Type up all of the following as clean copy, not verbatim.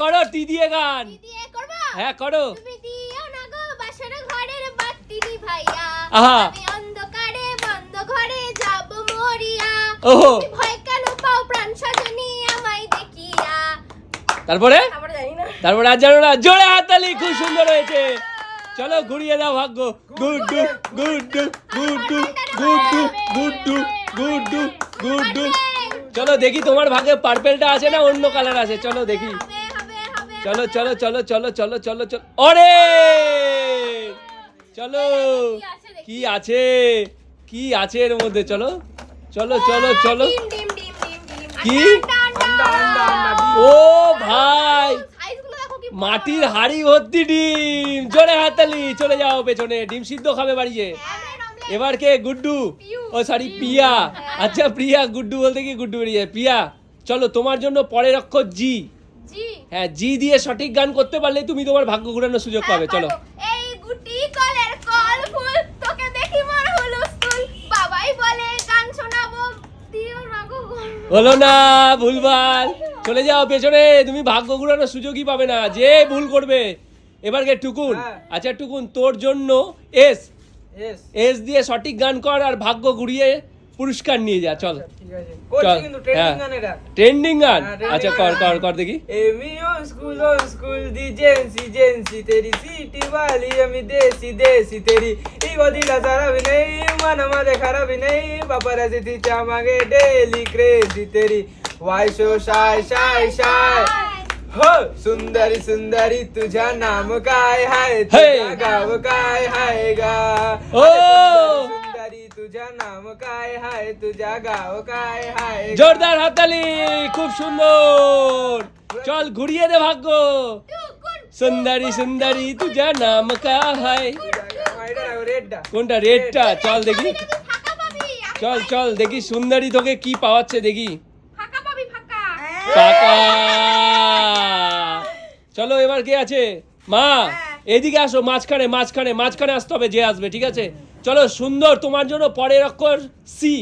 করো টি দিয়ে গান। হ্যাঁ করো। তুমি দিও না গো বাসর ঘরের বাতি নিভাইয়া, আহা। আমি অন্ধকারে বন্ধ ঘরে যাব মরিয়া, ওহো। তুমি ভয় কেন পাও প্রাণ সজনী আমায় দেখিয়া। তারপরে আমরা জানি না। তারপরে আর জানো না, জোরে হাততালি, খুব সুন্দর হয়েছে। চলো ঘুরিয়ে দাও ভাগ্য। গুড্ডু গুড্ডু গুড্ডু গুড্ডু গুড্ডু গুড্ডু গুড্ডু। চলো দেখি তোমার ভাগে পার্পেলটা আছে না অন্য কালার আছে, চলো দেখি। চলো চলো চলো চলো চলো চলো চলো। ওরে চলো, কি আছে কি আছে এর মধ্যে, চলো চলো চলো চলো। ডিম ডিম ডিম ডিম ডিম। কি? ও ভাই, সাইজগুলো দেখো কি বড়। মাটির হাড়ি ভর্তি ডিম। জোরে হাততালি, চলে যাও পেছনে, ডিম সিদ্ধ খাবে বাড়িতে। এবার কে? গুড্ডু। ও সরি পিয়া। আচ্ছা প্রিয়া, গুড্ডু বলতে কি গুড্ডু বেরিয়ে যায়। প্রিয়া চলো, তোমার জন্য পরের অক্ষর জি। জি। হ্যাঁ, জি দিয়ে সঠিক গান করতে পারলে তুমি তোমার ভাগ্য ঘুরানোর সুযোগ পাবে। চলো। এই গুটি কলের কল ফুল, তোকে দেখি মোর হুলস্থুল, বাবাই বলে গান শোনাবো, দিও না গো গল। হলো না, ভুলভাল। চলে যাও পেছনে, তুমি ভাগ্য ঘুরানোর সুযোগই পাবে না, যে ভুল করবে। এবার কে? টুকুন। আচ্ছা টুকুন, তোর জন্য এস। এস দিয়ে সঠিক গান কর আর ভাগ্য ঘুরিয়ে পুরস্কার নিয়ে যা। চল ঠিক আছে, করছি কিন্তু ট্রেন্ডিং গান এটা। ট্রেন্ডিং গান। trending আচ্ছা কর গান। কর কর দেখি। एमियो स्कूल दी जेंसी तेरी सीटी वाली अमी देसी तेरी इगो दिला सारा भी नहीं मन मजे खरा भी नहीं पापराजी थी चामागे डेली क्रेजी तेरी वाई शो शाय हो सुंदरी तुझा नाम काय हाय तुझा गाव काय हाय गा ओ सुंदरी तुझा नाम काय हाय तुझा गाव काय हाय জোরদার হাততালি, খুব সুন্দর। চল ঘুরিয়ে দে ভাগ্য। সুন্দরী সুন্দরী তুজা নাম কা হায়। কোনটা? রেডটা। চল দেখি, ফাঁকা পাবি। চল চল দেখি সুন্দরী তোকে কি পাওয়াচ্ছে দেখি। ফাঁকা পাবি ফাঁকা। টাকা। চলো এবার কে আছে? মা এদিকে আসো, মাঝখানে মাঝখানে মাঝখানে আসতে হবে, যে আসবে। ঠিক আছে চলো। সুন্দর, তোমার জন্য পরের অক্ষর সি।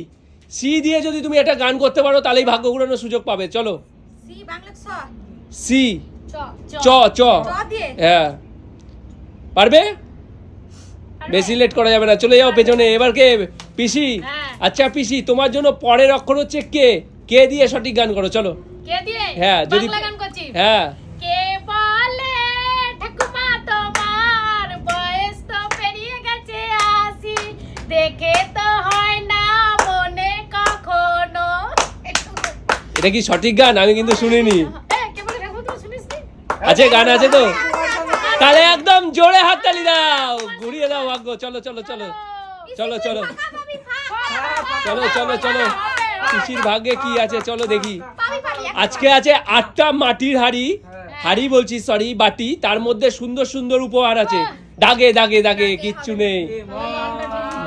সি দিয়ে যদি তুমি একটা গান করতে পারো তাহলেই ভাগ্য ঘুরানোর সুযোগ পাবে। চলো। সি বাংলা ছ। সি। চ চ চ। দিয়ে। হ্যাঁ পারবে, বেশি লেট করা যাবে না। চলে যাও পেছনে। এবার কে? পিসি। আচ্ছা পিসি, তোমার জন্য পরের অক্ষর হচ্ছে কে। কে দিয়ে সঠিক গান করো। চলো। কে দিয়ে? হ্যাঁ যদি বাংলা গান করছি। হ্যাঁ। কে বলে ঠাকুমা তোমার বয়স তো পেরিয়ে গেছে 80, দেখে তো হয় না মনে কখনো। এটা কি সঠিক গান? আমি কিন্তু শুনিনি। কে বলে ঠাকুমা তুমি শুনিসনি? আছে গান আছে তো? তাহলে একদম জোরে হাততালি দাও, ঘুরিয়ে দাও ভাগ্য। চলো চলো চলো চলো চলো চলো চলো চলো। পিসির ভাগ্যে কি আছে চলো দেখি। আজকে আছে 8টা মাটির হাড়ি বলছি সরি, বাটি। তার মধ্যে সুন্দর সুন্দর উপহার আছে। দাগে দাগে দাগে, কিচ্ছু নেই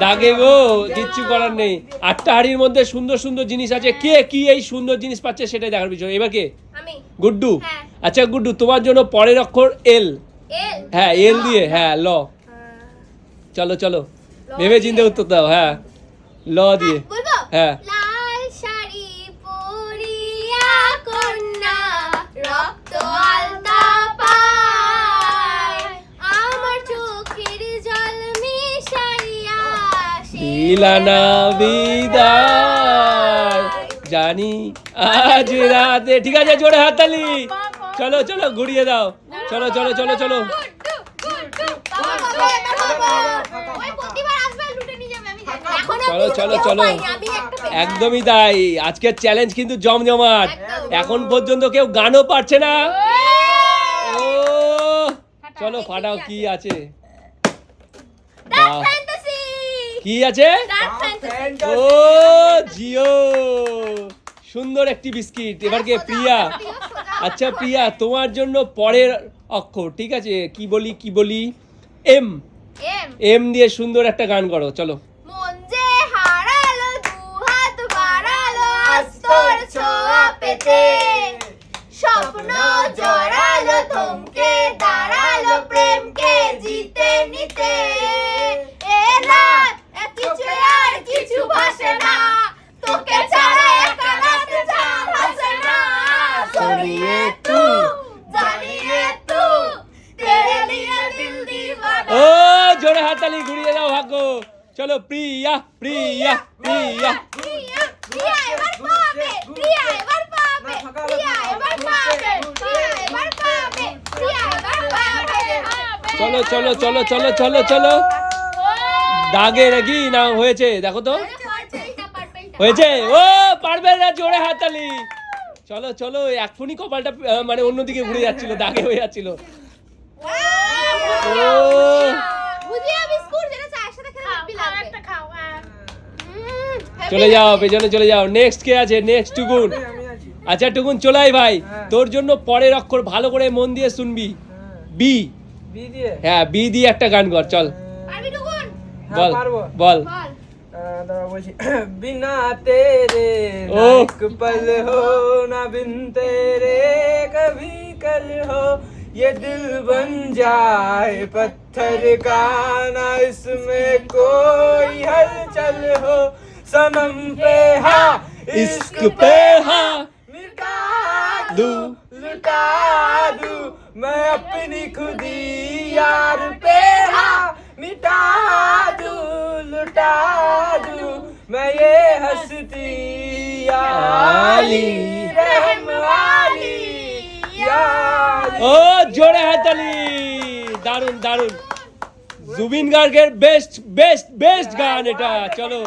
দাগে গো, কিচ্ছু করার নেই। 8টা হাড়ির মধ্যে সুন্দর সুন্দর জিনিস আছে। কে কি এই সুন্দর জিনিস পাচ্ছে সেটাই দেখার বিষয়। এবার কে? আমি। গুড্ডু। হ্যাঁ। আচ্ছা গুড্ডু, তোমার জন্য পরের অক্ষর এল। এল। হ্যাঁ এল দিয়ে, হ্যাঁ ল। চলো চলো, ভেবে চিন্তে উত্তর দাও। হ্যাঁ ল দিয়ে। বলবো? হ্যাঁ। লাল শাড়ি পরিয়া কন্যা রক্ত আলতা পায়, আমার চোখের জল মিশাইয়া শিলানা বিদায় জানি আজ রাতে। ঠিক আছে, জোরে হাততালি। চলো চলো ঘুরিয়ে দাও। চলো চলো চলো চলো। চলো চলো চলো। একদমই তাই, আজকের চ্যালেঞ্জ কিন্তু জমজমাট। এখন পর্যন্ত কেউ গানও পারছে না। ও চলো ফাটাও, কি আছে? বাহ, কি আছে? ও জিও, সুন্দর একটি বিস্কিট। এবার কে? প্রিয়া। আচ্ছা প্রিয়া, তোমার জন্য পরের অক্ষর। ঠিক আছে, কি বলি কি বলি? এম। এম দিয়ে সুন্দর একটা গান করো। চলো। মন যে হারালো দুহাত বাড়ালো আস্তর ছোঁয়া পেতে, স্বপ্ন জড়ালো থমকে দাঁড়ালো প্রেমকে জিতে নিতে। এ রাত কিছু আর কিছু ভাসে না, তোকে ছাড়া একা রাত যা ভাসে না। সরিয়ে তুই জানি হাততালি, ঘুরিয়ে দাও ভাগ্য। চলো প্রিয়া প্রিয়া প্রিয়া। প্রিয়া প্রিয়া এবার পাবে, প্রিয়া এবার পাবে, প্রিয়া এবার পাবে, প্রিয়া এবার পাবে, প্রিয়া এবার পাবে। চলো চলো চলো চলো চলো চলো। দাগে নাকি না হয়েছে দেখো তো, হয়েছে। ও পারবে না, জোরে হাততালি। চলো চলো, এখনই কপালটা মানে অন্যদিকে ঘুরে যাচ্ছিল, দাগে হয়ে যাচ্ছিল। ও ভুজিয়া বিস্কুট যেটা চায়ের সাথে খেলে হেভি লাগবে। একটা খাও। চলে যাও পেছনে চলে যাও। নেক্সট কে আছে? নেক্সট টুকুন। আমি আছি। আচ্ছা টুকুন চলাই ভাই, হ্যাঁ। তোর জন্য পরের অক্ষর ভালো করে মন দিয়ে শুনবি। বি। বি দিয়ে? হ্যাঁ বি দিয়ে একটা গান কর চল। পারবি টুকুন? বল হ্যাঁ, পারবো। বল। বল। दादा बोली बिना तेरे ना ओह। एक पल हो ना बिन तेरे कभी कल हो ये दिल बन जाए पत्थर का ना इसमें कोई हलचल हो सनम पे हाँ इश्क पे हाँ मिटा दू। लुटा दूं मैं अपनी खुदी यार पे हाँ मिटा दूं लुटा दूं मैं ये हस्ती याली रहम वाली याली। ও জোরে হাততালি, দারুন দারুন। জুবিন গার্গের বেস্ট বেস্ট বেস্ট গান এটা। চলো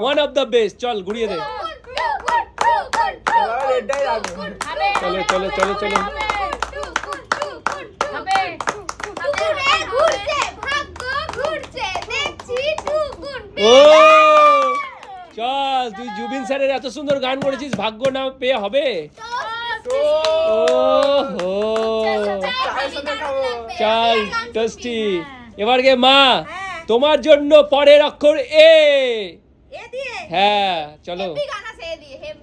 ওয়ান অফ দ্য বেস্ট। চল ঘুরিয়ে দে। और एड्डा ही आगे। চলো চলো চলো চলো। ঘুরছে ভাগ্য ঘুরছে দেখছি টুকুন। ও চল, তুই জুবিন স্যারের এত সুন্দর গান করেছিস, ভাগ্য না পেয়ে হবে? ও হো চল টেস্টি। এবার গে মা, তোমার জন্য পরের অক্ষর এ। হ্যাঁ চলো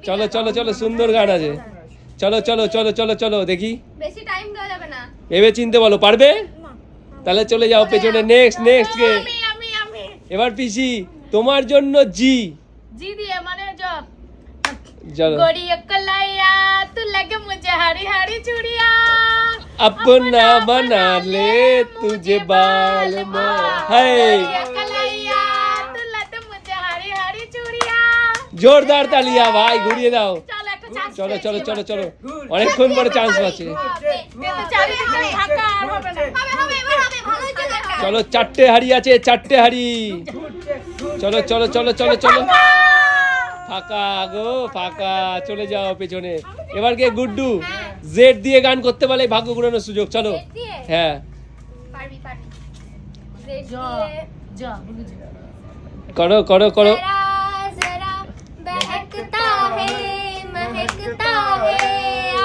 চলো চলো চলো, সুন্দর গান আছে। চলো চলো চলো চলো চলো দেখি, বেশি টাইম দেওয়া যাবে না। ভেবে চিনতে বলো, পারবে? তাহলে চলে যাও পেছনে। নেক্সট নেক্সট কে? আমি এবার পিসি, তোমার জন্য জি। जी दिए माने जब চলো गोरी कलाया तू लगे मुझे हरी हरी चूड़िया अपना बना ले तुझे बाल में है। कलाया तू लगे मुझे हरी हरी चूड़िया। জোরদার তালিয়া ভাই, ঘুরিয়ে দাও। चल एक चांस চলো চলো চলো চলো, অনেকক্ষণ পরে চান্স পাচ্ছে। चारी ঢাকা আর হবে না। হবে এবার হবে, ভালোই চলে একটা। চলো চারটে হাড়ি আছে, চারটে হাড়ি। চলো চলো চলো চলো চলো। ফাঁকা গো ফাঁকা, চলে যাও পেছনে। এবার কে? গুড্ডু। জেড দিয়ে গান করতে পারলে ভাগ্য ঘুরানোর সুযোগ। চলো জেড দিয়ে? হ্যাঁ পারবি পারবি। জেড जा দিয়ে। जा করো করো করো। जरा जरा बहकता है महकता है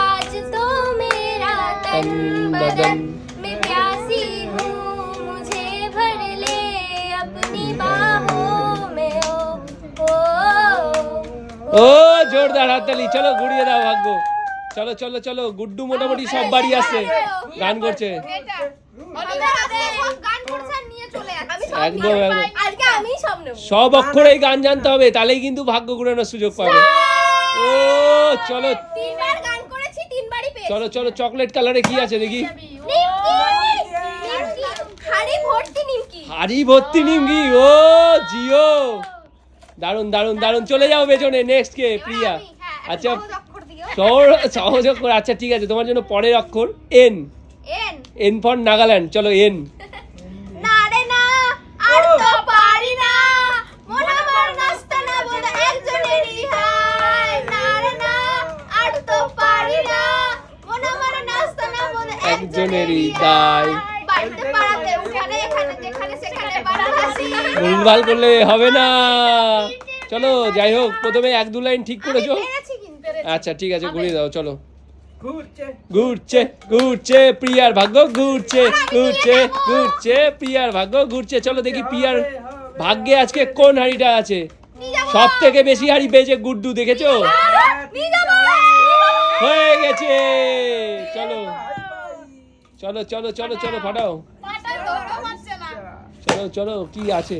आज तो मेरा तन बदन मैं प्यासी हूँ मुझे भर ले अपनी बाहों में ओ ও জোরদার হাততালি। চলো ঘুরিয়ে দাও ভাগ্য। চলো চলো চলো, গুড্ডু মোটামুটি সব বাড়ি আসছে, গান করছে। এটা সব গান করছে আর নিয়ে চলে যাচ্ছে। আমি সব একদম নেব। একদম। আজকে আমি সব নেব। সব অক্ষরেই গান জানতে হবে, তাহলেই কিন্তু ভাগ্য ঘুরানোর সুযোগ পাবে। ও চলো তিনবার গান করেছি, তিনবারই পেয়েছি। চলো চলো, চকলেট কালারে কি আছে দেখি? নিমকি হাড়ি ভর্তি নিমকি। হাড়ি ভর্তি নিমকি। ও জিও, দারুন দারুন দারুন। চলে যাও পেছনে। নেক্সট কে? প্রিয়া। আচ্ছা সহজ অক্ষর। আচ্ছা ঠিক আছে, তোমার জন্য পরের অক্ষর N. N N for Nagaland. চলো এন। না রে না আর তো পারি না মন আমার নাস্তা না বলে একজনেরই হাই না রে না আর তো পারি না মন আমার নাস্তা না বলে একজনেরই দায়। বাড়িতে পাড়াতে উঠানে এখানে যেখানে সেখানে বাড়াবাসি। ভুলভাল করলে হবে না। চলো যাই হোক, প্রথমে এক দু লাইন ঠিক করেছো। পেরেছি কিন্তু। আচ্ছা ঠিক আছে, ঘুরিয়ে দাও। চলো ঘুরছে ঘুরছে ঘুরছে প্রিয়ার ভাগ্য ঘুরছে ঘুরছে ঘুরছে প্রিয়ার ভাগ্য ঘুরছে। চলো দেখি প্রিয়ার ভাগ্যে আজকে কোন হাড়িটা আছে। সব থেকে বেশি হাড়ি পেয়েছে গুড্ডু, দেখেছো? নিয়ে যাবো। হয়ে গেছে। চলো চলো চলো চলো চলো ফাটাও। পাটা ধরো মারছে না। চলো চলো, কি আছে?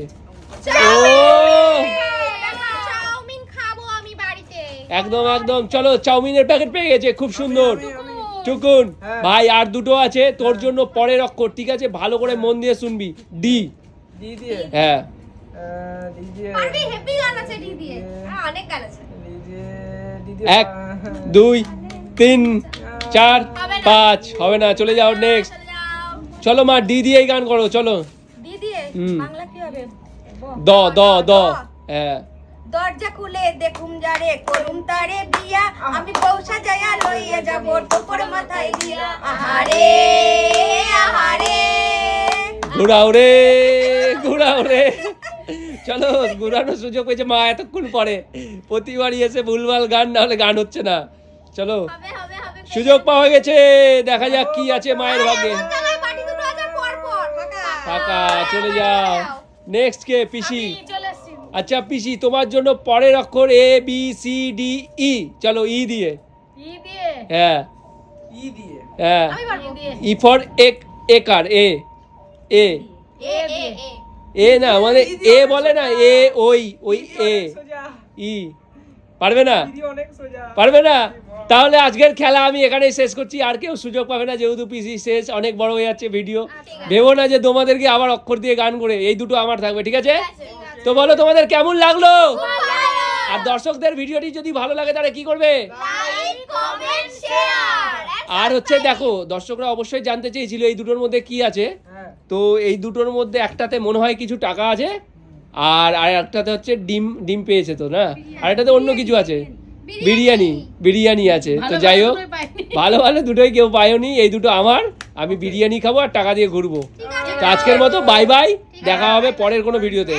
চাউমিন খাবো আমি বাড়িতে। একদম একদম। চলো চাউমিনের প্যাকেট পেয়ে গেছে, খুব সুন্দর। টুকুন ভাই আর দুটো আছে তোর জন্য পরের অক্ষর, ঠিক আছে? ভালো করে মন দিয়ে শুনবি। ডি। ডি দিয়ে হ্যাঁ ডি দিয়ে পারবি, হেভি গান আছে ডি দিয়ে। হ্যাঁ, অনেক গান আছে। ডি দিয়ে 1 2 3 4 5 হবে না, চলে যাও নেক্সট। চলে যাও। চলো মা ডি দিয়েই গান করো, চলো। ডি দিয়ে হুম। বাংলা কি হবে? দ দ দ হ্যাঁ দরজা খুলে দেখুম যারে করুম তারে বিয়া, আমি পৌঁছা যায়া লইয়া যাব তোপর মাথায় দিয়া। আহারে আহারে ঘুরাও রে ঘুরাও রে। চলো ঘুরানোর সুযোগ পেয়েছে মা এতক্ষণ পরে, প্রতিবারই এসে ভুলভাল গান, না হলে গান হচ্ছে না। চলো হবে হবে হবে। সুযোগ পাওয়া গেছে, দেখা যাক কি আছে মায়ের ভাগ্যে। জায়গায় পাটি দুটো আছে পর পর টাকা চলে যাও। নেক্সট কে? পিসি। চলে এসছি আচ্ছা পিসি, তোমার জন্য পরের অক্ষর A B C D E. চলো ই দিয়ে। ই দিয়ে হ্যাঁ ই দিয়ে হ্যাঁ। আমি পারবো দিয়ে ই ফর একার এ এ এ এ এ এ না মানে এ বলে না, এ ওই ওই এ সোজা ই। পারবে না? ডি অনেক সোজা পারবে না? তাহলে আজকের খেলা আমি এখানেই শেষ করছি, আর কেউ সুযোগ পাবে না, যেহেতু পিসি শেষ, অনেক বড় হয়ে যাচ্ছে ভিডিও। ভেবো না যে তোমাদেরকে আবার অক্ষর দিয়ে গান করে, এই দুটো আমার থাকবে, ঠিক আছে? তো বলো তোমাদের কেমন লাগলো? আর দর্শকদের ভিডিওটি যদি ভালো লাগে তাহলে কি করবে? Like comment share. আর হচ্ছে দেখো, দর্শকরা অবশ্যই জানতে চেয়েছিল এই দুটোর মধ্যে কি আছে। হ্যাঁ তো এই দুটোর মধ্যে একটাতে মনে হয় কিছু টাকা আছে, আর একটাতে হচ্ছে ডিম ডিম পেয়েছে তো না, আর এটাতে অন্য কিছু আছে, বিরিয়ানি বিরিয়ানি আছে। তো যাই হোক, ভালো ভালো দুটোই কেউ পায়নি, এই দুটো আমার, আমি বিরিয়ানি খাবো আর টাকা দিয়ে ঘুরবো। তো আজকের মতো বাই বাই, দেখা হবে পরের কোনো ভিডিওতে।